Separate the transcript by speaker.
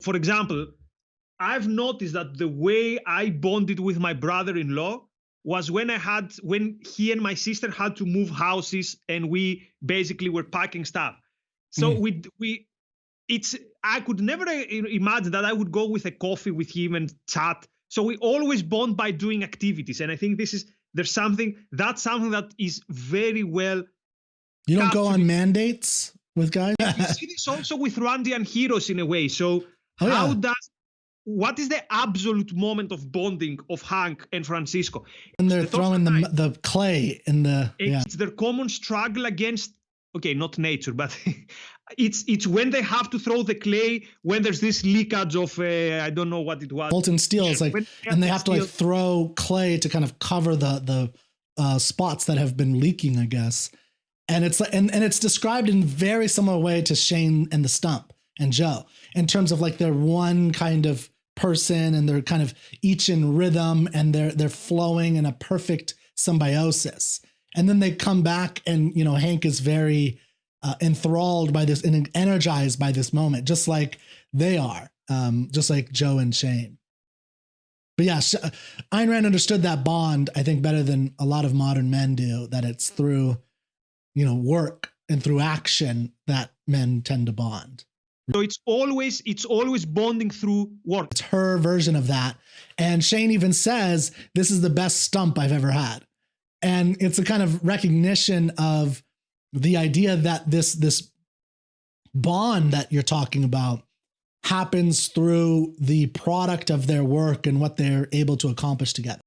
Speaker 1: For example, I've noticed that the way I bonded with my brother-in-law was when he and my sister had to move houses and we basically were packing stuff. So
Speaker 2: Mm.
Speaker 1: we it's I could never imagine that I would go with a coffee with him and chat. So we always bond by doing activities, and I think that's something that is very well
Speaker 2: You don't go
Speaker 1: captured.
Speaker 2: on mandates with guys?
Speaker 1: You see this also with Randy and Heroes in a way. So
Speaker 2: Oh, yeah.
Speaker 1: what is the absolute moment of bonding of Hank and Francisco?
Speaker 2: And they're throwing the clay in the, yeah.
Speaker 1: It's their common struggle against, okay, not nature, but it's when they have to throw the clay, when there's this leakage of, I don't know what it was.
Speaker 2: Molten steel is like, and they have to like throw clay to kind of cover the spots that have been leaking, I guess. And it's like, and it's described in very similar way to Shane and the Stump and Joe in terms of like they're one kind of person and they're kind of each in rhythm and they're flowing in a perfect symbiosis. And then they come back and, you know, Hank is very enthralled by this and energized by this moment, just like they are, just like Joe and Shane. But yeah, Ayn Rand understood that bond, I think, better than a lot of modern men do, that it's through, you know, work and through action that men tend to bond.
Speaker 1: So it's always bonding through work.
Speaker 2: It's her version of that. And Shane even says, this is the best stump I've ever had. And it's a kind of recognition of the idea that this bond that you're talking about happens through the product of their work and what they're able to accomplish together.